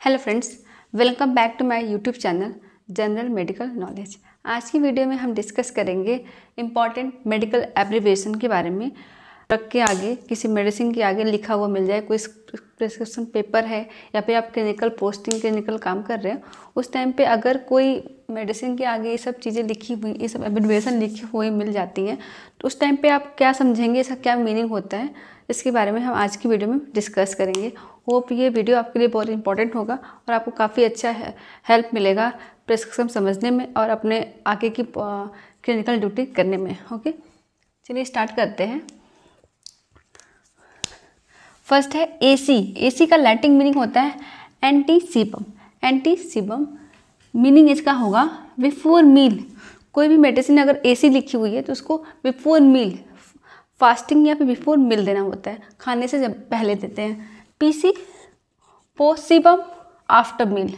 Hello friends, welcome back to my YouTube channel general medical knowledge. आज की video में हम डिस्कस करेंगे इम्पॉर्टेंट मेडिकल एब्रीविएशन के बारे में। ड्रग के आगे, किसी मेडिसिन के आगे लिखा हुआ मिल जाए, कोई प्रिस्क्रिप्शन पेपर है या फिर आप क्लिनिकल काम कर रहे हो, उस टाइम पे अगर कोई मेडिसिन के आगे ये सब चीज़ें लिखी हुई, ये सब एब्रीविएशन लिखी हुई मिल जाती हैं, तो उस टाइम पे आप क्या समझेंगे, इसका क्या मीनिंग होता है, इसके बारे में हम आज की वीडियो में डिस्कस करेंगे। होप ये वीडियो आपके लिए बहुत इंपॉर्टेंट होगा और आपको काफ़ी अच्छा हेल्प मिलेगा प्रिस्क्रिप्शन समझने में और अपने आगे की क्लिनिकल ड्यूटी करने में। ओके, चलिए स्टार्ट करते हैं। फर्स्ट है एसी। एसी का लैटिन मीनिंग होता है एंटीसीबम। एंटीसीबम मीनिंग इसका होगा बिफोर मील। कोई भी मेडिसिन अगर एसी लिखी हुई है तो उसको बिफोर मील, फास्टिंग या फिर बिफोर मील देना होता है, खाने से जब पहले देते हैं। पीसी पोसीबम after meal.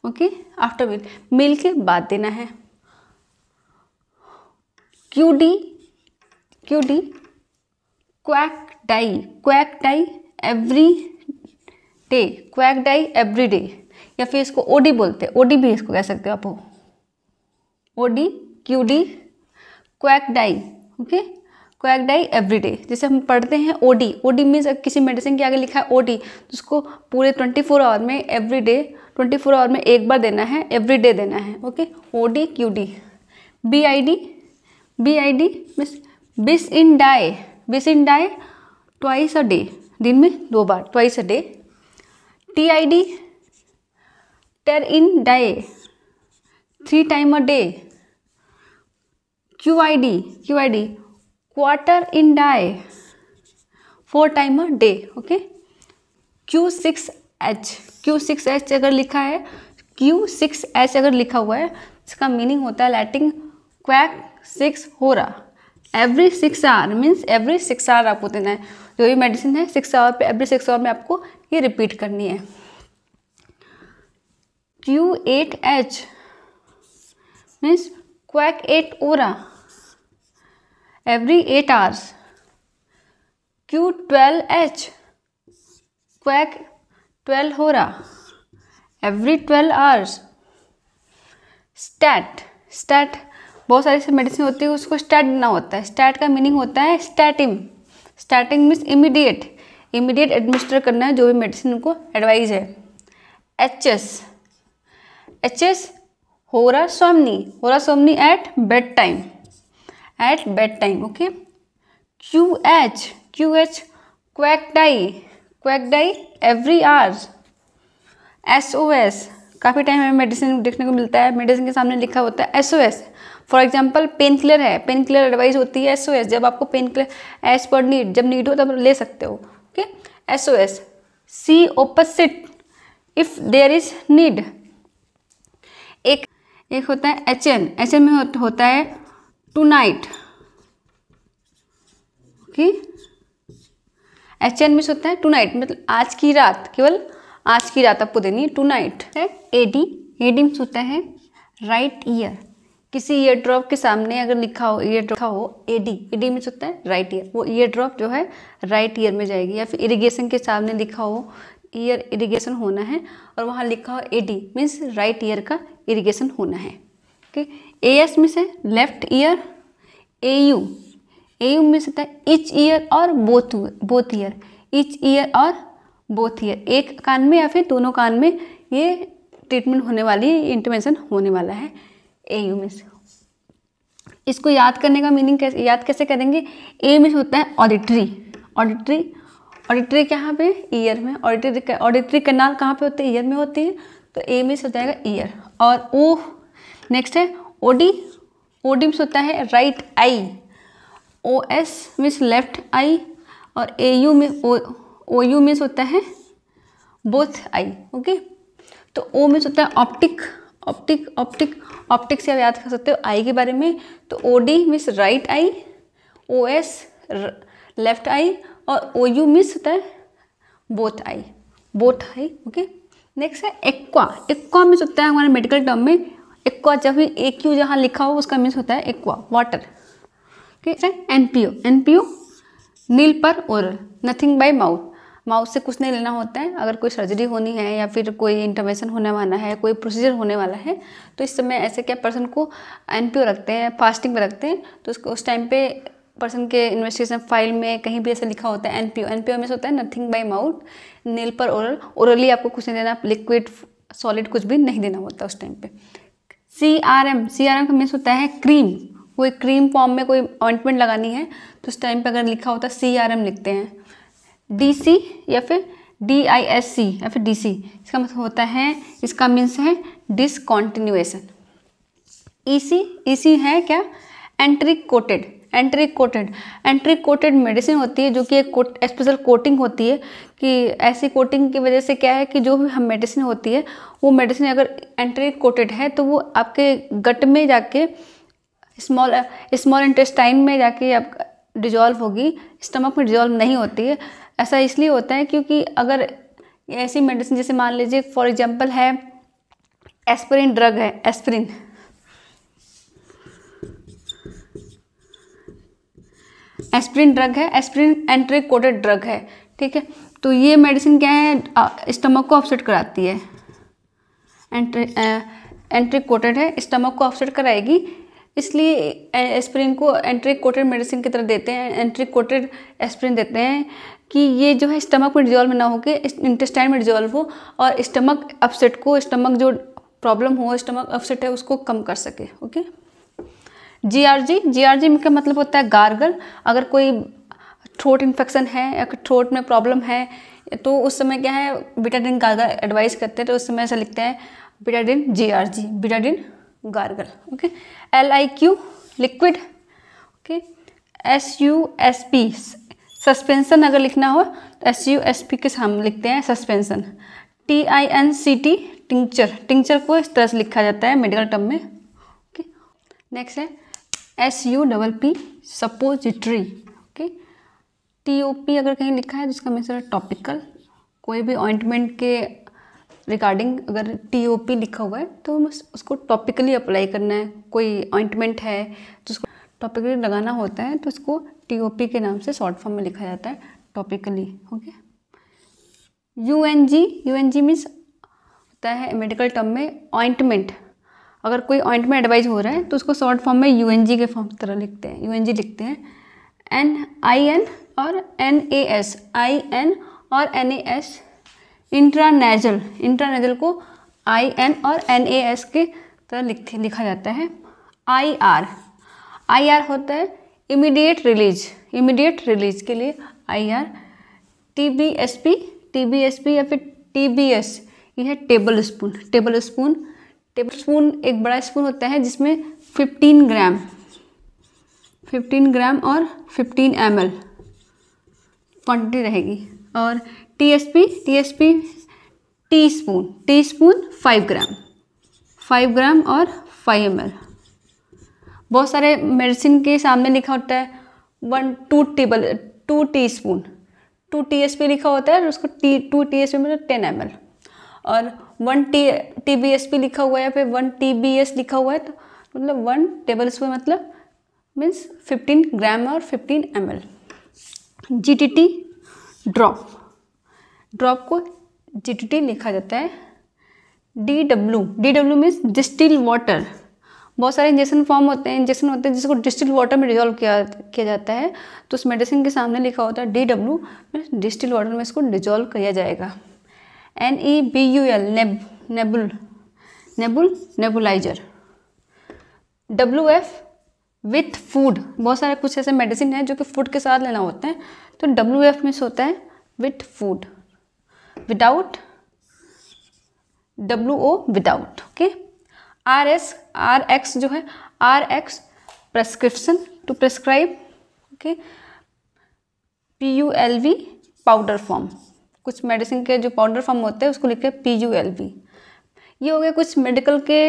Okay, after meal, meal के बाद देना है। QD quack die every day, क्वैक डाई एवरी डे, या फिर इसको ओडी बोलते हैं, ओडी भी इसको कह सकते हो आप। OD, QD, quack die. Okay, quaque die every day. जैसे हम पढ़ते हैं ओडी, ओडी मीन्स किसी मेडिसिन के आगे लिखा है ओडी, तो उसको पूरे 24 आवर में एवरी डे, 24 आवर में एक बार देना है, एवरी डे देना है। Okay, OD, QD. BID means बिस इन डाई ट्वाइस अ डे, दिन में 2 बार, ट्वाइस अ डे। टीआईडी टेर इन डाई 3 टाइम अ डे। क्यूआईडी क्वार्टर इन डाई 4 time a day. Okay, Q6H अगर लिखा है, Q6H अगर लिखा हुआ है, इसका मीनिंग होता है लैटिन क्वैक 6 हो रहा। Every 6 hour means every 6 hour आपको देना है। जो भी मेडिसिन है 6 आवर पे, एवरी 6 आवर में आपको ये रिपीट करनी है। Q8H मीन्स क्वैक 8 हो रहा एवरी 8 आवर्स। Q12H क्वैक 12 हो रहा एवरी 12 आवर्स। स्टैट बहुत सारी मेडिसिन होती है, उसको स्टैट देना होता है। स्टैट का मीनिंग होता है स्टैटिंग मीन्स इमीडिएट एडमिनिस्टर करना है जो भी मेडिसिन उनको एडवाइज है। HS hora somni at bedtime. Okay, QH quaque die every hours. SOS काफ़ी टाइम हमें मेडिसिन देखने को मिलता है, मेडिसिन के सामने लिखा होता है SOS। For example painkiller है, पेन किलर एडवाइस होती है SOS, जब आपको painkiller as per need, जब नीड हो तब ले सकते हो। Okay, SOS। C opposite if there is need. एक होता है HN में होता है टू नाइट। ओके, HN में होता है टू नाइट, मतलब आज की रात, केवल आज की रात आपको देनी है, टू नाइट है। AD में होता है राइट ईयर। किसी ईयर ड्रॉप के सामने अगर लिखा हो AD में होता है राइट ईयर, वो ईयर ड्रॉप जो है राइट ईयर में जाएगी। या फिर इरिगेशन के सामने लिखा हो ईयर इरिगेशन होना है और वहाँ लिखा हो AD मीन्स राइट ईयर का इरिगेशन होना है। ओके, AS में से लेफ्ट ईयर। AU में होता है ईच ईयर और बोथ ईयर। ईच ईयर और बोथ ईयर, एक कान में या फिर दोनों कान में ये ट्रीटमेंट होने वाली, इंटरवेंशन होने वाला है AU में से। इसको याद करने का मीनिंग कैसे करेंगे? A में होता है ऑडिटरी कहाँ पे? ईयर में। ऑडिटरी कैनाल कहाँ पे होते हैं? ईयर में होती है, तो A में हो जाएगा ईयर। और O नेक्स्ट है OD में होता है right eye. OS means left eye और OU में होता है बोथ आई। ओके, तो O में होता है ऑप्टिक से आप याद कर सकते हो आई के बारे में। तो OD means right eye, OS left eye और OU मीन्स होता है बोथ आई। ओके, नेक्स्ट है एक्वा मीन्स होता है हमारे मेडिकल टर्म में एक्वा, जब भी AQ जहाँ लिखा हो उसका मीन्स होता है एक्वा, वाटर। ओके, NPO नील पर oral, nothing bye mouth. Mouth से कुछ नहीं लेना होता है। अगर कोई सर्जरी होनी है या फिर कोई इंटरवेंशन होने वाला है, कोई प्रोसीजर होने वाला है, तो इस समय ऐसे क्या पर्सन को NPO रखते हैं, फास्टिंग में रखते हैं। तो उसको उस टाइम पे पर्सन के इन्वेस्टिगेशन फाइल में कहीं भी ऐसा लिखा होता है NPO। NPO में से होता है नथिंग बाय माउथ, नील पर ओरल। ओरली आपको कुछ नहीं देना, लिक्विड सॉलिड कुछ भी नहीं देना होता उस टाइम पे। CRM का मीन्स होता है क्रीम। कोई क्रीम फॉर्म में कोई ऑइंटमेंट लगानी है तो उस टाइम पे अगर लिखा होता है CRM लिखते हैं। DC या फिर DISC या फिर DC, इसका मतलब होता है, इसका मीन्स है डिसकॉन्टिन्यूएशन। EC है क्या, एंट्रिक कोटेड मेडिसिन होती है, जो कि एक स्पेशल कोटिंग होती है कि ऐसी कोटिंग की वजह से क्या है कि जो भी हम मेडिसिन होती है वो मेडिसिन अगर एंट्रिक कोटेड है तो वो आपके गट में जाके स्मॉल इंटेस्टाइन में जाके आप डिजॉल्व होगी, स्टमक में डिजॉल्व नहीं होती है। ऐसा इसलिए होता है क्योंकि अगर ऐसी मेडिसिन, जैसे मान लीजिए फॉर एग्जांपल है एस्पिरिन ड्रग है, एस्पिरिन एंट्रिक कोटेड ड्रग है, ठीक है। तो ये मेडिसिन क्या है, स्टमक को अपसेट कराती है। एंट्रिक कोटेड है, स्टमक को अपसेट कराएगी, इसलिए एस्पिरिन को एंट्रिक कोटेड मेडिसिन की तरह देते हैं, एंट्रिक कोटेड एस्पिरिन देते हैं कि ये जो है स्टमक में डिजॉल्व ना होकर इंटेस्टाइन में डिजॉल्व हो और स्टमक अपसेट को, स्टमक जो प्रॉब्लम हो, स्टमक अपसेट है उसको कम कर सके। ओके। GRG का मतलब होता है गार्गल। अगर कोई थ्रोट इन्फेक्शन है या थ्रोट में प्रॉब्लम है तो उस समय क्या है, बीटाडिन गार्गल एडवाइस करते हैं, तो उस समय ऐसा लिखते हैं Betadine GRG, Betadine gargle. Okay. LIQ liquid. Okay. SUSP suspension अगर लिखना हो तो SUSP के सामने लिखते हैं सस्पेंशन। TINCT टिंचर को इस तरह से लिखा जाता है मेडिकल टर्म में। ओके। नेक्स्ट है SUPP सपोजिटरी। ओके। TOP अगर कहीं लिखा है तो इसका मीन्स है टॉपिकल। कोई भी ऑइंटमेंट के रिगार्डिंग अगर TOP लिखा हुआ है तो उसको टॉपिकली अप्लाई करना है। कोई ऑइंटमेंट है तो उसको टॉपिकली लगाना होता है तो उसको TOP के नाम से शॉर्ट फॉर्म में लिखा जाता है, टॉपिकली। ओके। UNG मीन्स होता है मेडिकल टर्म में ऑइंटमेंट। अगर कोई ऑइंटमेंट एडवाइज हो रहा है तो उसको शॉर्ट फॉर्म में UNG के फॉर्म की तरह लिखते हैं, UNG लिखते हैं। IN और NAS, IN और NAS इंट्रानेजल को IN और NAS के तरह लिखा जाता है। IR होता है इमीडिएट रिलीज के लिए IR। TBSP या फिर TBS, ये है टेबल स्पून एक बड़ा स्पून होता है जिसमें 15 ग्राम और 15 ml क्वांटिटी रहेगी। और TSP टीस्पून 5 ग्राम और 5 ml। बहुत सारे मेडिसिन के सामने लिखा होता है 2 टीस्पून, 2 TSP लिखा होता है और उसको 2 TSP मतलब 10 ml। और 1 TBSP लिखा हुआ है या फिर 1 TBS लिखा हुआ है तो मतलब 1 टेबल स्पून मतलब मीन्स 15 ग्राम और 15 ml। GTT ड्रॉप को GTT लिखा जाता है। DW means distil water. बहुत सारे इंजेक्शन होते हैं जिसको डिस्टिल वाटर में डिजॉल्व किया जाता है तो उस मेडिसिन के सामने लिखा होता है DW मीन्स डिस्टिल वाटर में इसको डिजॉल्व किया जाएगा। NEBUL nebuliser. WF with food. बहुत सारे कुछ ऐसे मेडिसिन है जो कि फूड के साथ लेना होता है तो WF मीन्स होता है with food. Without WO without. Okay. RX जो है RX prescription to prescribe. Okay. PULV powder form. कुछ मेडिसिन के जो पाउडर फॉर्म होते हैं उसको लिखते हैं PULV। ये हो गए कुछ मेडिकल के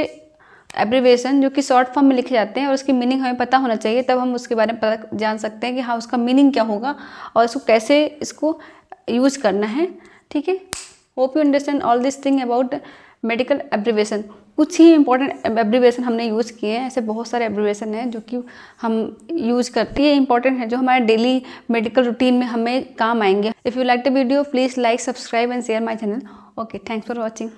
एब्रीविएशन जो कि शॉर्ट फॉर्म में लिखे जाते हैं और उसकी मीनिंग हमें पता होना चाहिए, तब हम उसके बारे में जान सकते हैं कि हाँ उसका मीनिंग क्या होगा और इसको कैसे इसको यूज करना है। ठीक है। Hope you understand all this thing about medical abbreviation, कुछ ही इंपॉर्टेंट एब्रीवेशन हमने यूज़ किए हैं, ऐसे बहुत सारे एब्रीवेशन हैं जो कि हम यूज़ करते हैं, इंपॉर्टेंट है जो हमारे डेली मेडिकल रूटीन में हमें काम आएंगे। If you like the video please like, subscribe and share my channel. Okay, thanks for watching.